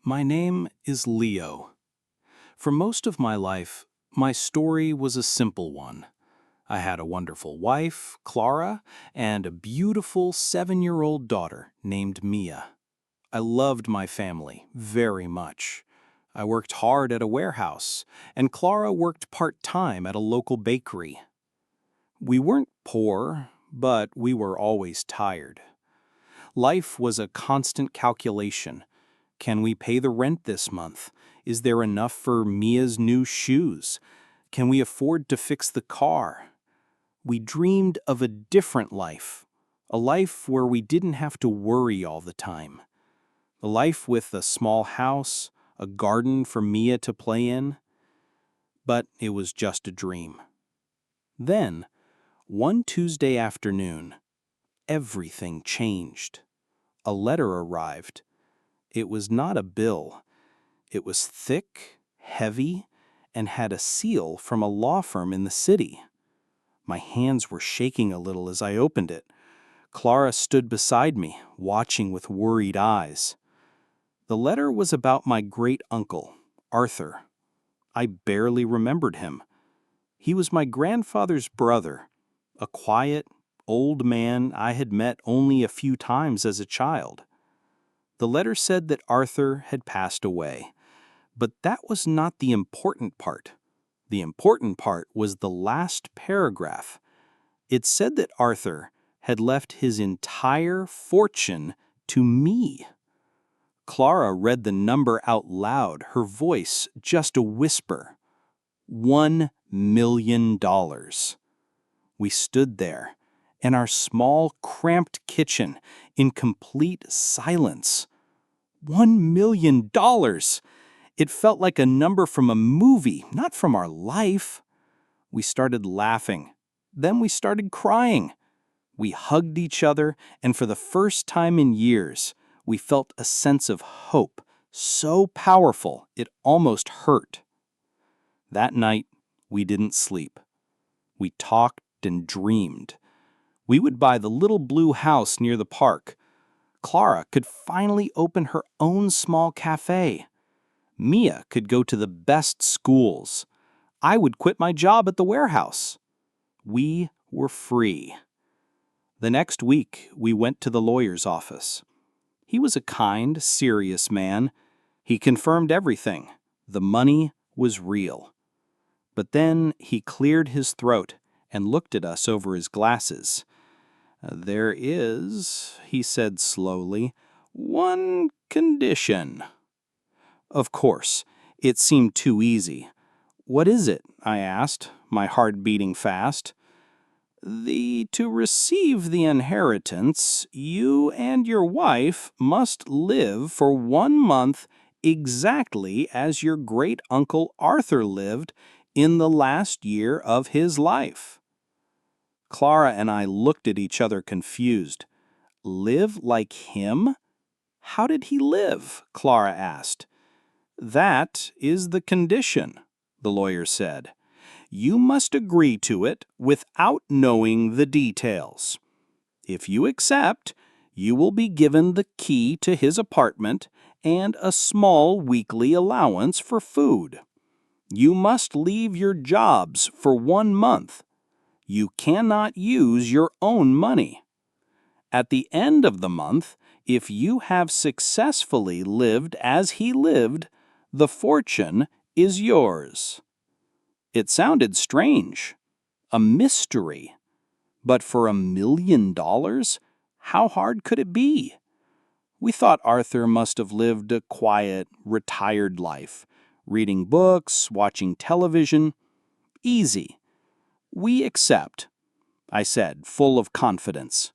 My name is Leo. For most of my life, my story was a simple one. I had a wonderful wife, Clara, and a beautiful 7-year-old daughter named Mia. I loved my family very much. I worked hard at a warehouse, and Clara worked part-time at a local bakery. We weren't poor, but we were always tired. Life was a constant calculation. Can we pay the rent this month? Is there enough for Mia's new shoes? Can we afford to fix the car? We dreamed of a different life, a life where we didn't have to worry all the time. A life with a small house, a garden for Mia to play in. But it was just a dream. Then, one Tuesday afternoon, everything changed. A letter arrived. It was not a bill. It was thick, heavy, and had a seal from a law firm in the city. My hands were shaking a little as I opened it. Clara stood beside me, watching with worried eyes. The letter was about my great-uncle, Arthur. I barely remembered him. He was my grandfather's brother, a quiet, old man I had met only a few times as a child. The letter said that Arthur had passed away, but that was not the important part. The important part was the last paragraph. It said that Arthur had left his entire fortune to me. Clara read the number out loud, her voice just a whisper. $1 million. We stood there, in our small, cramped kitchen, in complete silence. $1 million! It felt like a number from a movie, not from our life. We started laughing. Then we started crying. We hugged each other, and for the first time in years, we felt a sense of hope, so powerful it almost hurt. That night, we didn't sleep. We talked and dreamed. We would buy the little blue house near the park. Clara could finally open her own small cafe. Mia could go to the best schools. I would quit my job at the warehouse. We were free. The next week, we went to the lawyer's office. He was a kind, serious man. He confirmed everything. The money was real. But then he cleared his throat and looked at us over his glasses. "There is," he said slowly, "one condition." Of course, it seemed too easy. "What is it?" I asked, my heart beating fast. To receive the inheritance, you and your wife must live for 1 month exactly as your great-uncle Arthur lived in the last year of his life." Clara and I looked at each other confused. Live like him? How did he live? Clara asked. "That is the condition," the lawyer said. "You must agree to it without knowing the details. If you accept, you will be given the key to his apartment and a small weekly allowance for food. You must leave your jobs for 1 month. You cannot use your own money. At the end of the month, if you have successfully lived as he lived, the fortune is yours." It sounded strange, a mystery. But for $1 million, how hard could it be? We thought Arthur must have lived a quiet, retired life, reading books, watching television. Easy. "We accept," I said, full of confidence.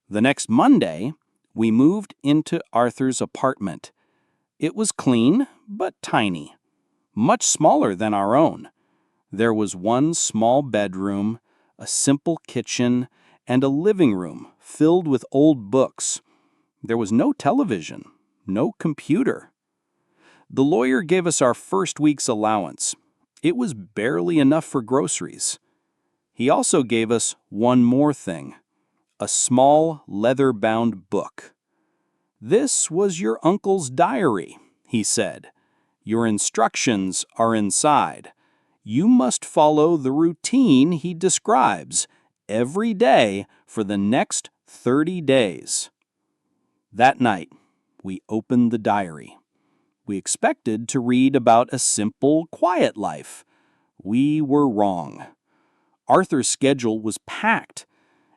The next Monday, we moved into Arthur's apartment. It was clean, but tiny, much smaller than our own. There was one small bedroom, a simple kitchen, and a living room filled with old books. There was no television, no computer. The lawyer gave us our first week's allowance. It was barely enough for groceries. He also gave us one more thing, a small leather-bound book. "This was your uncle's diary," he said. "Your instructions are inside. You must follow the routine he describes every day for the next 30 days. That night, we opened the diary. We expected to read about a simple, quiet life. We were wrong. Arthur's schedule was packed.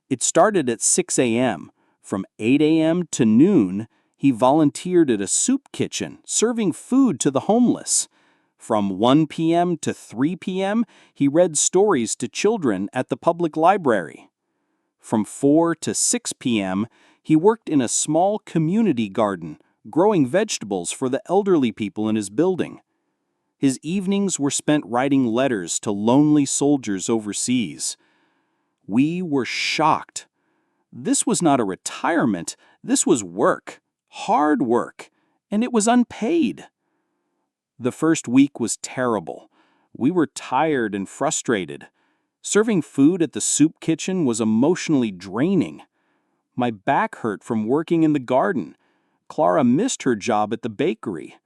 It started at 6 a.m. From 8 a.m. to noon, he volunteered at a soup kitchen, serving food to the homeless. From 1 p.m. to 3 p.m., he read stories to children at the public library. From 4 to 6 p.m., he worked in a small community garden, growing vegetables for the elderly people in his building. His evenings were spent writing letters to lonely soldiers overseas. We were shocked. This was not a retirement, this was work, hard work, and it was unpaid. The first week was terrible. We were tired and frustrated. Serving food at the soup kitchen was emotionally draining. My back hurt from working in the garden. Clara missed her job at the bakery.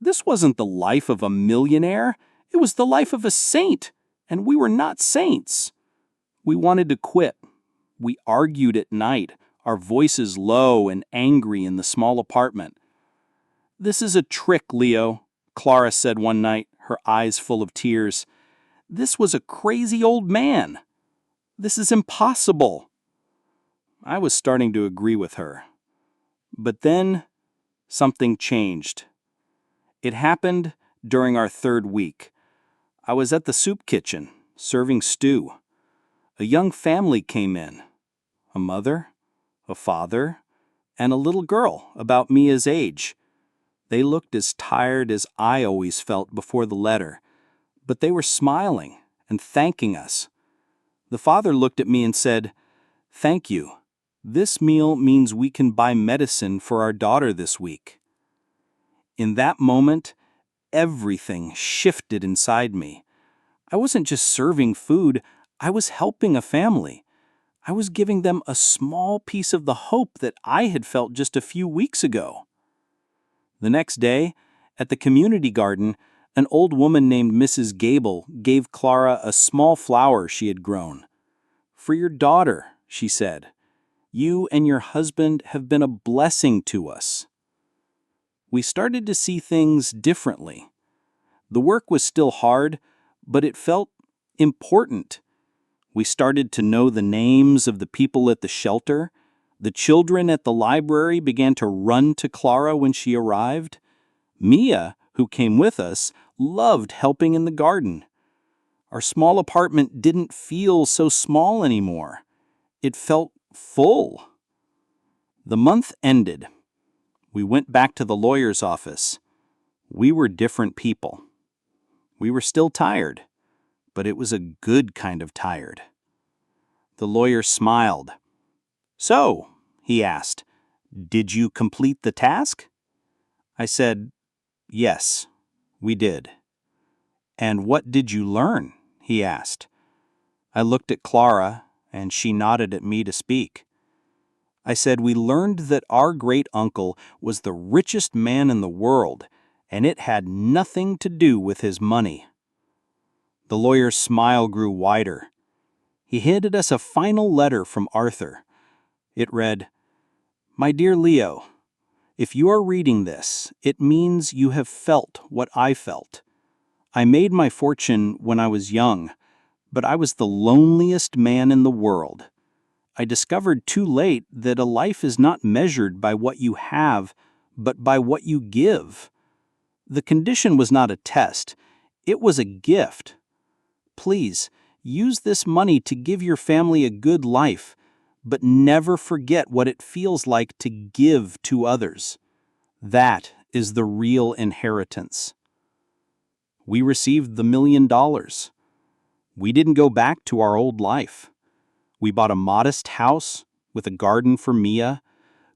This wasn't the life of a millionaire. It was the life of a saint, and we were not saints. We wanted to quit. We argued at night, our voices low and angry in the small apartment. "This is a trick, Leo," Clara said one night, her eyes full of tears. "This was a crazy old man. This is impossible." I was starting to agree with her. But then, something changed. It happened during our third week. I was at the soup kitchen, serving stew. A young family came in. A mother, a father, and a little girl about Mia's age. They looked as tired as I always felt before the letter, but they were smiling and thanking us. The father looked at me and said, "Thank you. This meal means we can buy medicine for our daughter this week." In that moment, everything shifted inside me. I wasn't just serving food, I was helping a family. I was giving them a small piece of the hope that I had felt just a few weeks ago. The next day, at the community garden, an old woman named Mrs. Gable gave Clara a small flower she had grown. "For your daughter," she said. "You and your husband have been a blessing to us." We started to see things differently. The work was still hard, but it felt important. We started to know the names of the people at the shelter. The children at the library began to run to Clara when she arrived. Mia, who came with us, loved helping in the garden. Our small apartment didn't feel so small anymore. It felt full. The month ended. We went back to the lawyer's office. We were different people. We were still tired, but it was a good kind of tired. The lawyer smiled. "So," he asked, "did you complete the task?" I said, "Yes, we did." "And what did you learn?" he asked. I looked at Clara, and she nodded at me to speak. I said, "We learned that our great-uncle was the richest man in the world, and it had nothing to do with his money." The lawyer's smile grew wider. He handed us a final letter from Arthur. It read, "My dear Leo, if you are reading this, it means you have felt what I felt. I made my fortune when I was young, but I was the loneliest man in the world. I discovered too late that a life is not measured by what you have, but by what you give. The condition was not a test, it was a gift. Please, use this money to give your family a good life, but never forget what it feels like to give to others. That is the real inheritance." We received the $1 million. We didn't go back to our old life. We bought a modest house with a garden for Mia.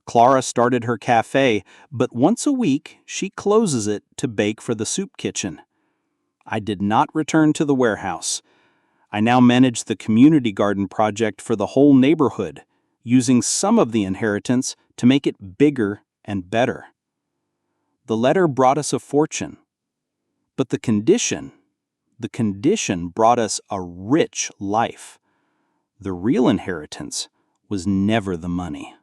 Clara started her cafe, but once a week she closes it to bake for the soup kitchen. I did not return to the warehouse. I now manage the community garden project for the whole neighborhood, using some of the inheritance to make it bigger and better. The letter brought us a fortune. But the condition brought us a rich life. The real inheritance was never the money.